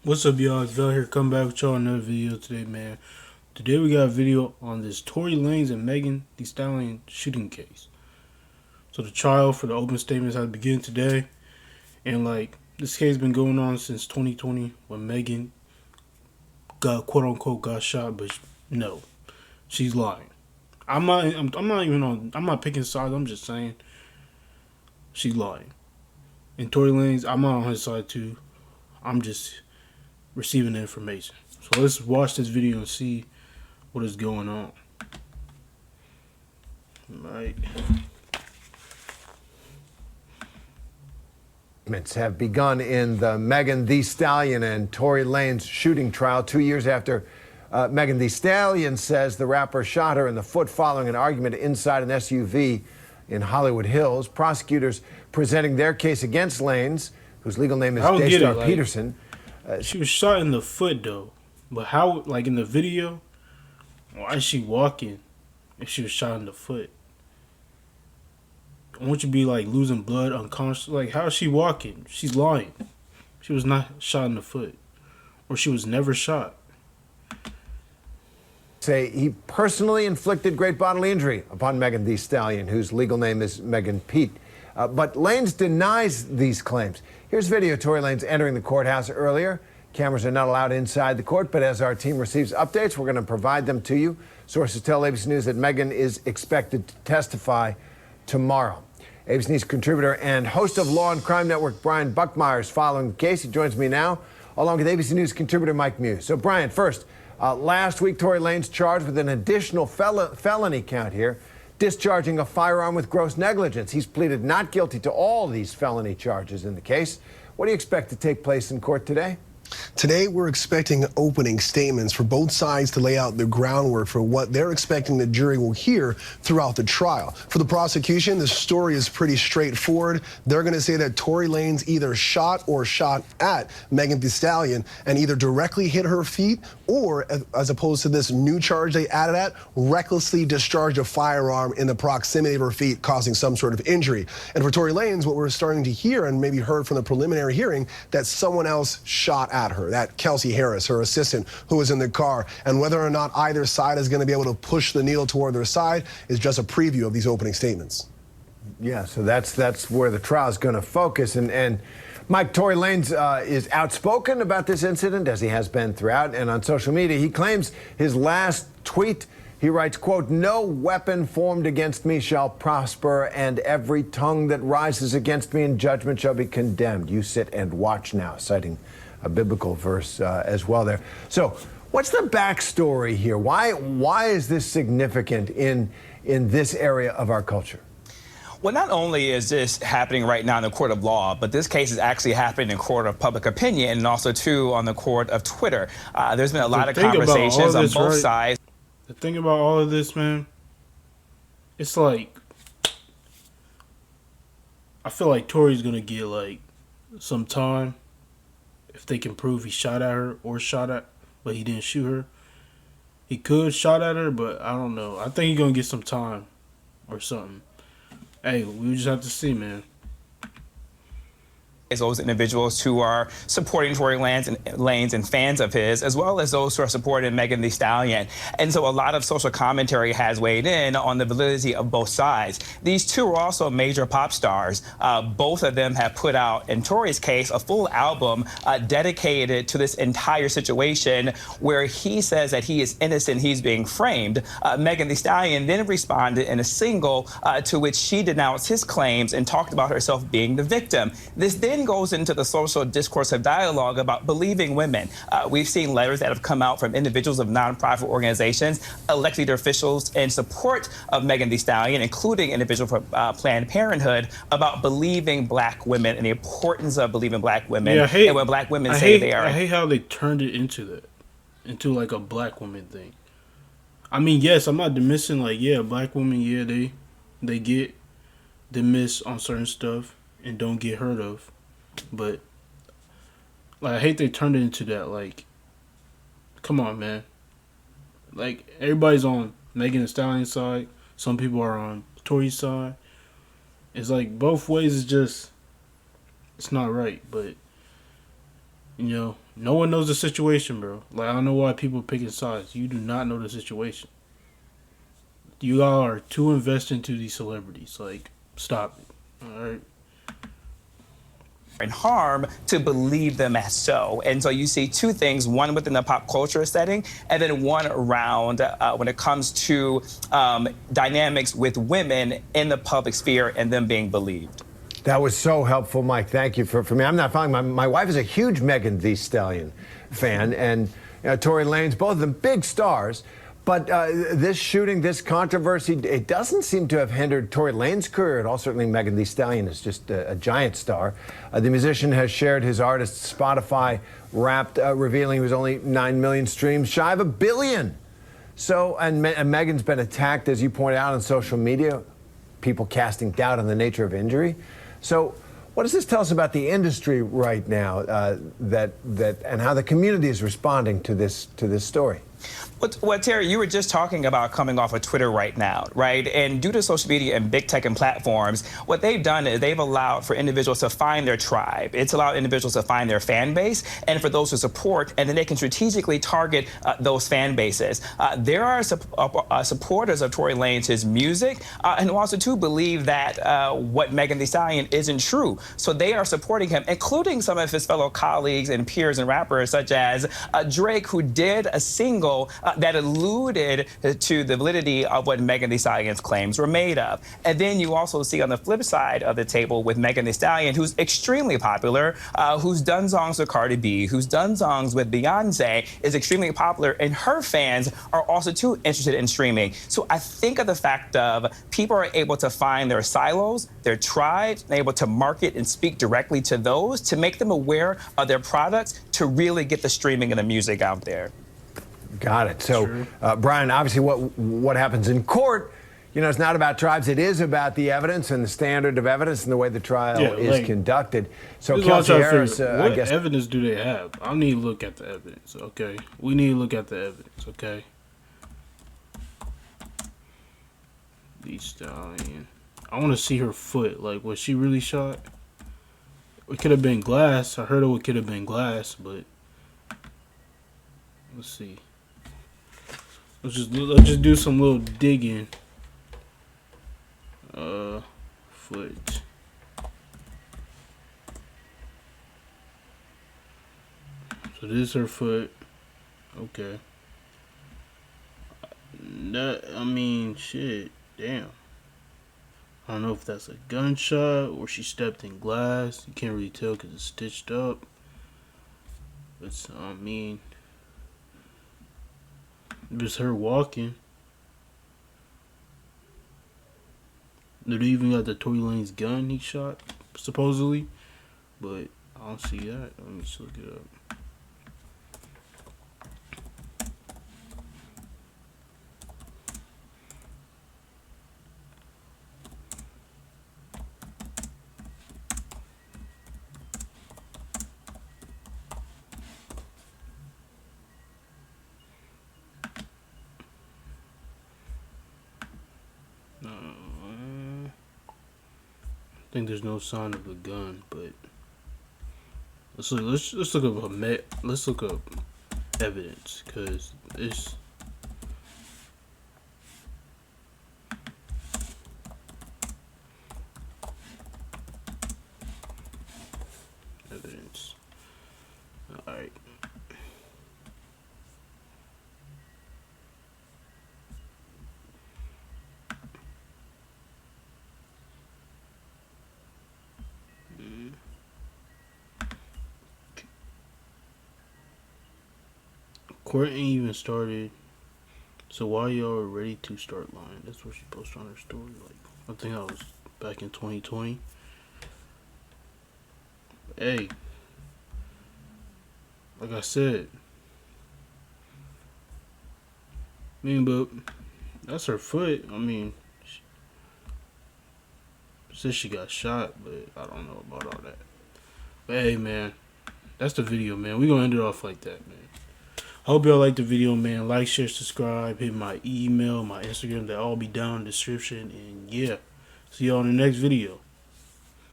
What's up, y'all? It's Vel here. Come back with y'all another video today, man. Today we got a video on this Tory Lanez and Megan Thee Stallion shooting case. So the trial for the open statements has begun today, and this case been going on since 2020 when Megan got quote unquote got shot, but no, she's lying. I'm not picking sides. I'm just saying she's lying. And Tory Lanez, I'm not on his side too. I'm just receiving the information. So let's watch this video and see what is going on. Right. Have begun in the Megan Thee Stallion and Tory Lanez shooting trial 2 years after Megan Thee Stallion says the rapper shot her in the foot following an argument inside an SUV in Hollywood Hills. Prosecutors presenting their case against Lanez, whose legal name is Daystar Peterson. She was shot in the foot though, but how? Like in the video, why is she walking if she was shot in the foot? Won't you be like losing blood, unconscious? Like how is she walking? She's lying. She was not shot in the foot, or she was never shot. Say he personally inflicted great bodily injury upon Megan Thee Stallion, whose legal name is Megan Pete. But Lanez denies these claims. Here's video of Tory Lanez entering the courthouse earlier. Cameras are not allowed inside the court, but as our team receives updates, we're going to provide them to you. Sources tell ABC News that Megan is expected to testify tomorrow. ABC News contributor and host of Law and Crime Network, Brian Buckmeyer, is following the case. He joins me now, along with ABC News contributor Mike Muse. So, Brian, first, last week, Tory Lanez charged with an additional felony count here, discharging a firearm with gross negligence. He's pleaded not guilty to all these felony charges in the case. What do you expect to take place in court today? Today, we're expecting opening statements for both sides to lay out the groundwork for what they're expecting the jury will hear throughout the trial. For the prosecution, the story is pretty straightforward. They're going to say that Tory Lanez either shot or shot at Megan Thee Stallion and either directly hit her feet or, as opposed to this new charge they added at, recklessly discharged a firearm in the proximity of her feet, causing some sort of injury. And for Tory Lanez, what we're starting to hear and maybe heard from the preliminary hearing, that someone else shot at her, that Kelsey Harris, her assistant, who was in the car. And whether or not either side is going to be able to push the needle toward their side is just a preview of these opening statements. Yeah, so that's where the trial is going to focus. And Mike, Tory Lanez is outspoken about this incident, as he has been throughout. And on social media, he claims his last tweet, he writes, quote, "No weapon formed against me shall prosper, and every tongue that rises against me in judgment shall be condemned. You sit and watch now," citing a biblical verse as well there. So what's the backstory here? Why is this significant in this area of our culture? Well, not only is this happening right now in the court of law, but this case is actually happening in court of public opinion and also, too, on the court of Twitter. There's been a lot of conversations on both sides. The thing about all of this, man, it's like, I feel like Tory's going to get, like, some time if they can prove he shot at her or but he didn't shoot her. He could shot at her, but I don't know. I think he's going to get some time or something. Hey, we just have to see, man. Those individuals who are supporting Tory Lanez and fans of his, as well as those who are supporting Megan Thee Stallion. And so a lot of social commentary has weighed in on the validity of both sides. These two are also major pop stars. Both of them have put out, in Tory's case, a full album dedicated to this entire situation where he says that he is innocent, he's being framed. Megan Thee Stallion then responded in a single to which she denounced his claims and talked about herself being the victim. This then goes into the social discourse of dialogue about believing women. We've seen letters that have come out from individuals of nonprofit organizations, elected officials in support of Megan Thee Stallion, including individuals from Planned Parenthood, about believing black women and the importance of believing black women. Yeah, and when black women say they are. I hate how they turned it into like a black woman thing. I mean, yes, I'm not dismissing, like, yeah, black women, yeah, they get dismissed on certain stuff and don't get heard of. But like, I hate they turned it into that. Like, come on, man. Like, everybody's on Megan Thee Stallion's side. Some people are on Tory's side. It's like both ways is just, it's not right. But No one knows the situation, bro. Like, I don't know why people are picking sides. You do not know the situation. You all are too invested into these celebrities. Like, stop it. All right. And harm to believe them as so. And so you see two things, one within the pop culture setting, and then one around when it comes to dynamics with women in the public sphere and them being believed. That was so helpful, Mike. Thank you for me. I'm not following. My wife is a huge Megan Thee Stallion fan, and Tory Lanez, both of them big stars. But this shooting, this controversy, it doesn't seem to have hindered Tory Lanez's career at all. Certainly, Megan Thee Stallion is just a giant star. The musician has shared his artist's Spotify Wrapped, revealing he was only 9 million streams, shy of 1 billion. So, and Megan's been attacked, as you point out, on social media, people casting doubt on the nature of injury. So, what does this tell us about the industry right now, and how the community is responding to this story? Well, Terry, you were just talking about coming off of Twitter right now, right? And due to social media and big tech and platforms, what they've done is they've allowed for individuals to find their tribe. It's allowed individuals to find their fan base, and for those who support, and then they can strategically target those fan bases. There are supporters of Tory Lanez's music, and who also too believe that what Megan Thee Stallion isn't true. So they are supporting him, including some of his fellow colleagues and peers and rappers, such as Drake, who did a single that alluded to the validity of what Megan Thee Stallion's claims were made of. And then you also see on the flip side of the table with Megan Thee Stallion, who's extremely popular, who's done songs with Cardi B, who's done songs with Beyonce, is extremely popular, and her fans are also too interested in streaming. So I think of the fact of people are able to find their silos, their tribes, and able to market and speak directly to those to make them aware of their products to really get the streaming and the music out there. Got it. So, Brian, obviously what happens in court, it's not about tribes. It is about the evidence and the standard of evidence and the way the trial is conducted. So, Kelsey Harris, what evidence do they have? I need to look at the evidence, okay? We need to look at the evidence, okay? Thee Stallion. I want to see her foot. Like, was she really shot? It could have been glass. I heard it could have been glass, but let's see. Let's just do some little digging. Foot. So this is her foot. Okay. I mean, shit. Damn. I don't know if that's a gunshot or she stepped in glass. You can't really tell because it's stitched up. But I mean, just her walking. They even got the Tory Lanez gun he shot, supposedly. But I don't see that. Let me just look it up. I think there's no sign of a gun, but let's look up evidence, because it's evidence. All right. Court ain't even started, so why y'all ready to start lying? That's what she posted on her story. Like, I think that was back in 2020. Hey, like I said, but that's her foot. I mean, she says she got shot, but I don't know about all that. But hey, man, that's the video, man. We gonna end it off like that, man. I hope y'all liked the video, man. Like, share, subscribe, hit my email, my Instagram. They'll all be down in the description. And yeah, see y'all in the next video.